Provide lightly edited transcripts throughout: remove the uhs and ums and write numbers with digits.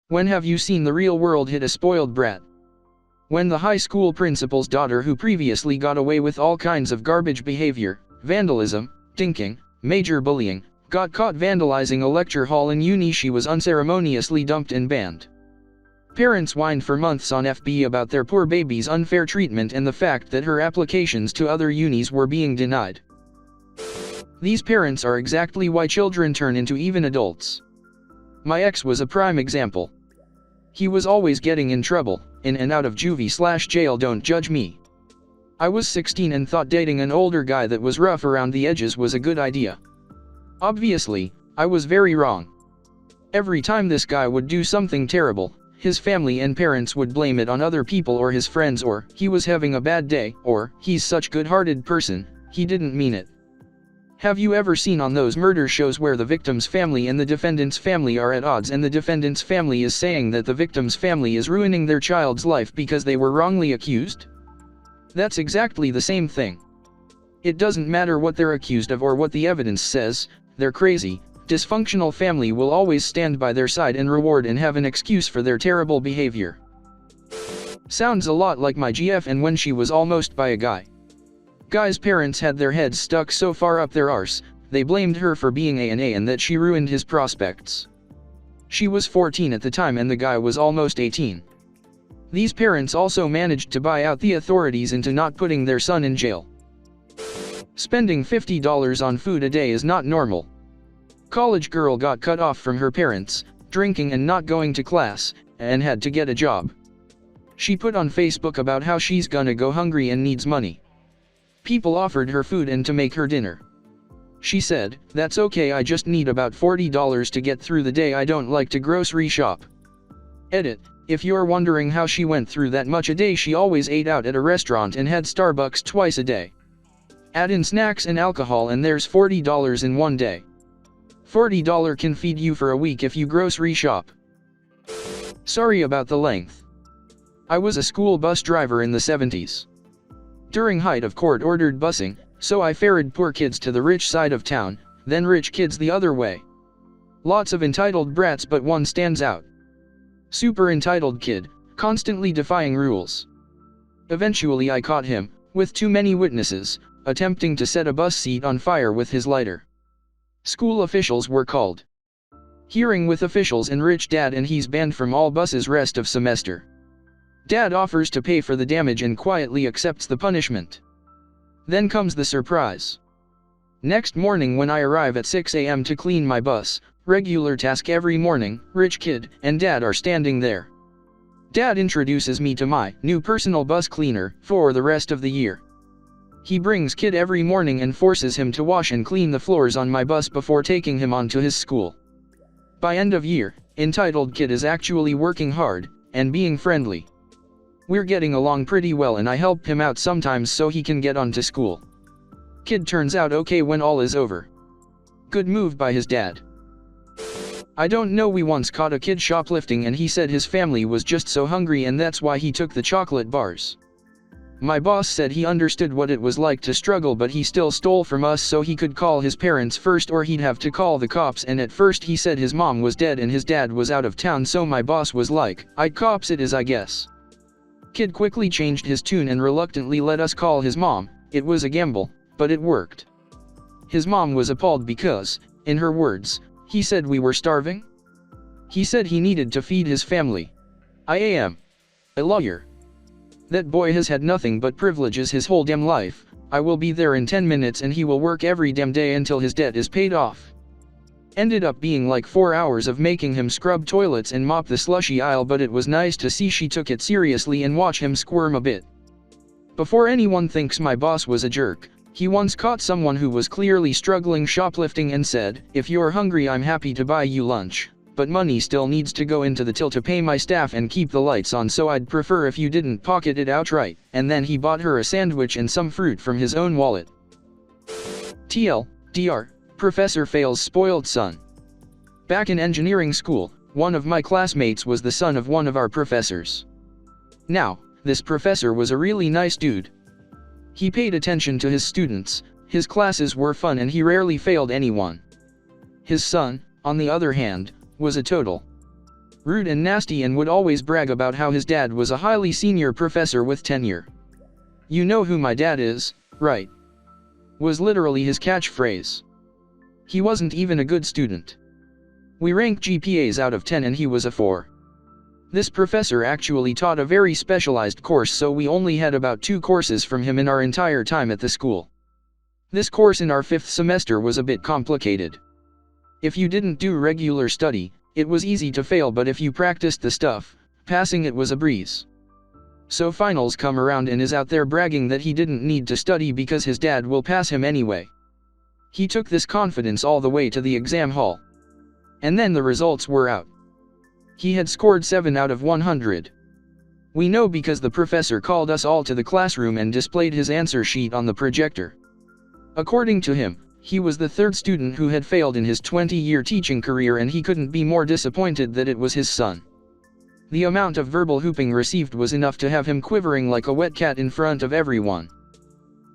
When have you seen the real world hit a spoiled brat? When the high school principal's daughter, who previously got away with all kinds of garbage behavior, vandalism, dinking, major bullying, got caught vandalizing a lecture hall in uni, she was unceremoniously dumped and banned. Parents whined for months on FB about their poor baby's unfair treatment and the fact that her applications to other unis were being denied. These parents are exactly why children turn into even adults. My ex was a prime example. He was always getting in trouble, in and out of juvie/jail. Don't judge me. I was 16 and thought dating an older guy that was rough around the edges was a good idea. Obviously, I was very wrong. Every time this guy would do something terrible, his family and parents would blame it on other people or his friends, or he was having a bad day, or he's such a good-hearted person, he didn't mean it. Have you ever seen on those murder shows where the victim's family and the defendant's family are at odds and the defendant's family is saying that the victim's family is ruining their child's life because they were wrongly accused? That's exactly the same thing. It doesn't matter what they're accused of or what the evidence says, they're crazy. Dysfunctional family will always stand by their side and reward and have an excuse for their terrible behavior. Sounds a lot like my GF and when she was almost by a guy. Guy's parents had their heads stuck so far up their arse, they blamed her for being A&A and that she ruined his prospects. She was 14 at the time and the guy was almost 18. These parents also managed to buy out the authorities into not putting their son in jail. Spending $50 on food a day is not normal. College girl got cut off from her parents, drinking and not going to class, and had to get a job. She put on Facebook about how she's gonna go hungry and needs money. People offered her food and to make her dinner. She said, "That's okay, I just need about $40 to get through the day, I don't like to grocery shop." Edit: if you're wondering how she went through that much a day, she always ate out at a restaurant and had Starbucks twice a day. Add in snacks and alcohol and there's $40 in one day. $40 can feed you for a week if you grocery shop. Sorry about the length. I was a school bus driver in the 70s. During height of court-ordered busing, so I ferried poor kids to the rich side of town, then rich kids the other way. Lots of entitled brats, but one stands out. Super entitled kid, constantly defying rules. Eventually I caught him, with too many witnesses, attempting to set a bus seat on fire with his lighter. School officials were called. Hearing with officials and rich dad, and he's banned from all buses rest of semester. Dad offers to pay for the damage and quietly accepts the punishment. Then comes the surprise. Next morning when I arrive at 6 a.m. to clean my bus, regular task every morning, rich kid and dad are standing there. Dad introduces me to my new personal bus cleaner for the rest of the year. He brings kid every morning and forces him to wash and clean the floors on my bus before taking him on to his school. By end of year, entitled kid is actually working hard and being friendly. We're getting along pretty well and I help him out sometimes so he can get on to school. Kid turns out okay when all is over. Good move by his dad. I don't know, we once caught a kid shoplifting and he said his family was just so hungry and that's why he took the chocolate bars. My boss said he understood what it was like to struggle, but he still stole from us so he could call his parents first or he'd have to call the cops, and at first he said his mom was dead and his dad was out of town, so my boss was like, "I'd cops it is, I guess." Kid quickly changed his tune and reluctantly let us call his mom. It was a gamble, but it worked. His mom was appalled because, in her words, he said we were starving. He said he needed to feed his family. I am a lawyer. That boy has had nothing but privileges his whole damn life. I will be there in 10 minutes and he will work every damn day until his debt is paid off. Ended up being like 4 hours of making him scrub toilets and mop the slushy aisle, but it was nice to see she took it seriously and watch him squirm a bit. Before anyone thinks my boss was a jerk, he once caught someone who was clearly struggling shoplifting and said, "If you're hungry I'm happy to buy you lunch, but money still needs to go into the till to pay my staff and keep the lights on, so I'd prefer if you didn't pocket it outright," and then he bought her a sandwich and some fruit from his own wallet. TLDR, Professor fails spoiled son. Back in engineering school, one of my classmates was the son of one of our professors. Now, this professor was a really nice dude. He paid attention to his students, his classes were fun and he rarely failed anyone. His son, on the other hand, was a total rude and nasty, and would always brag about how his dad was a highly senior professor with tenure. "You know who my dad is, right?" was literally his catchphrase. He wasn't even a good student. We rank GPAs out of 10 and he was a 4. This professor actually taught a very specialized course, so we only had about 2 courses from him in our entire time at the school. This course in our 5th semester was a bit complicated. If you didn't do regular study, it was easy to fail, but if you practiced the stuff, passing it was a breeze. So finals come around and is out there bragging that he didn't need to study because his dad will pass him anyway. He took this confidence all the way to the exam hall. And then the results were out. He had scored 7 out of 100. We know because the professor called us all to the classroom and displayed his answer sheet on the projector. According to him, he was the 3rd student who had failed in his 20-year teaching career, and he couldn't be more disappointed that it was his son. The amount of verbal whooping received was enough to have him quivering like a wet cat in front of everyone.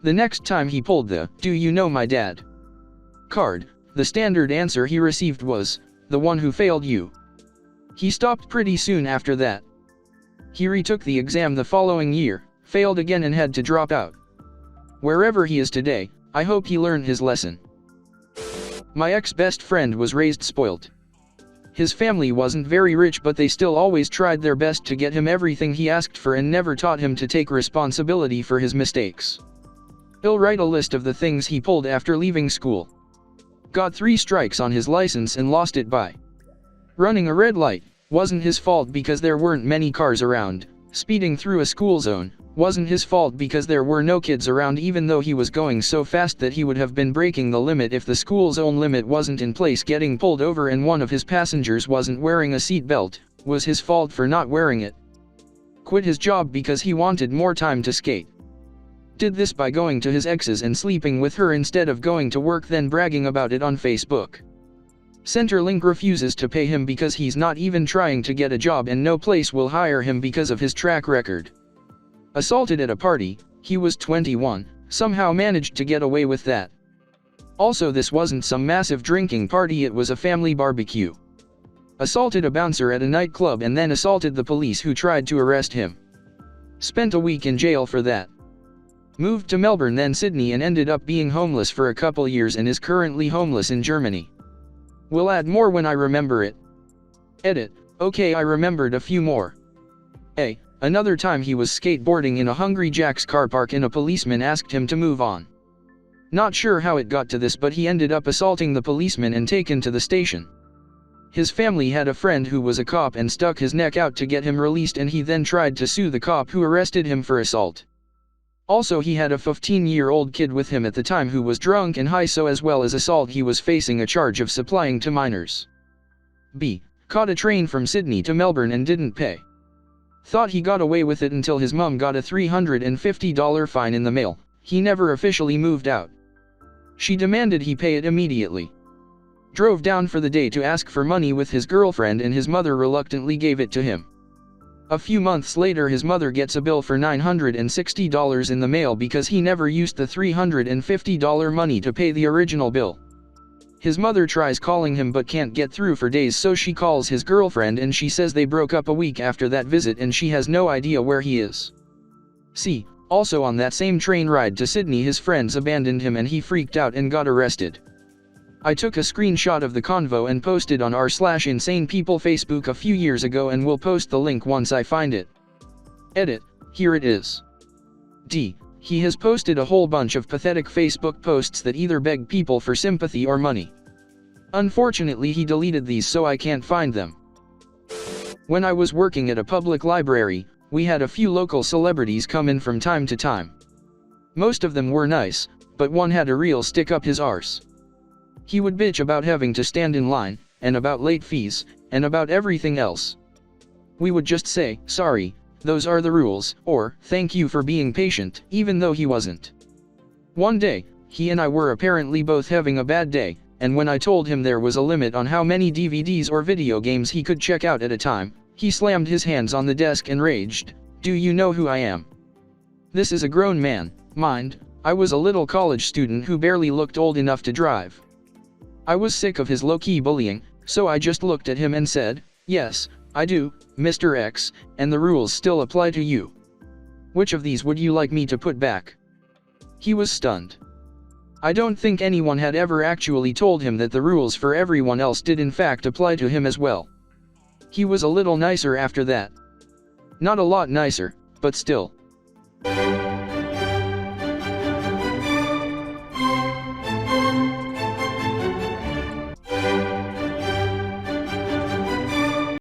The next time he pulled the "Do you know my dad?" card, the standard answer he received was, "The one who failed you." He stopped pretty soon after that. He retook the exam the following year, failed again, and had to drop out. Wherever he is today, I hope he learned his lesson. My ex-best friend was raised spoilt. His family wasn't very rich, but they still always tried their best to get him everything he asked for and never taught him to take responsibility for his mistakes. He'll write a list of the things he pulled after leaving school. Got 3 strikes on his license and lost it by running a red light. Wasn't his fault because there weren't many cars around. Speeding through a school zone wasn't his fault because there were no kids around, even though he was going so fast that he would have been breaking the limit if the school zone limit wasn't in place. Getting pulled over and one of his passengers wasn't wearing a seat belt was his fault for not wearing it. Quit his job because he wanted more time to skate. Did this by going to his ex's and sleeping with her instead of going to work, then bragging about it on Facebook. Centrelink refuses to pay him because he's not even trying to get a job, and no place will hire him because of his track record. Assaulted at a party, he was 21, somehow managed to get away with that. Also, this wasn't some massive drinking party, it was a family barbecue. Assaulted a bouncer at a nightclub and then assaulted the police who tried to arrest him. Spent a week in jail for that. Moved to Melbourne, then Sydney, and ended up being homeless for a couple years and is currently homeless in Germany. We'll add more when I remember it. Edit. Okay, I remembered a few more. A. Another time he was skateboarding in a Hungry Jack's car park and a policeman asked him to move on. Not sure how it got to this, but he ended up assaulting the policeman and taken to the station. His family had a friend who was a cop and stuck his neck out to get him released, and he then tried to sue the cop who arrested him for assault. Also, he had a 15-year-old kid with him at the time who was drunk and high, so as well as assault he was facing a charge of supplying to minors. B. Caught a train from Sydney to Melbourne and didn't pay. Thought he got away with it until his mum got a $350 fine in the mail. He never officially moved out. She demanded he pay it immediately. Drove down for the day to ask for money with his girlfriend, and his mother reluctantly gave it to him. A few months later, his mother gets a bill for $960 in the mail because he never used the $350 money to pay the original bill. His mother tries calling him but can't get through for days, so she calls his girlfriend and she says they broke up a week after that visit and she has no idea where he is. C. Also, on that same train ride to Sydney, his friends abandoned him and he freaked out and got arrested. I took a screenshot of the convo and posted on r/insanepeople Facebook a few years ago, and will post the link once I find it. Edit. Here it is. D. He has posted a whole bunch of pathetic Facebook posts that either beg people for sympathy or money. Unfortunately, he deleted these so I can't find them. When I was working at a public library, we had a few local celebrities come in from time to time. Most of them were nice, but one had a real stick up his arse. He would bitch about having to stand in line, and about late fees, and about everything else. We would just say, "Sorry, those are the rules," or "Thank you for being patient," even though he wasn't. One day, he and I were apparently both having a bad day, and when I told him there was a limit on how many DVDs or video games he could check out at a time, he slammed his hands on the desk and raged, "Do you know who I am?" This is a grown man, mind. I was a little college student who barely looked old enough to drive. I was sick of his low-key bullying, so I just looked at him and said, "Yes, I do, Mr. X, and the rules still apply to you. Which of these would you like me to put back? He was stunned. I don't think anyone had ever actually told him that the rules for everyone else did in fact apply to him as well. He was a little nicer after that. Not a lot nicer, but still.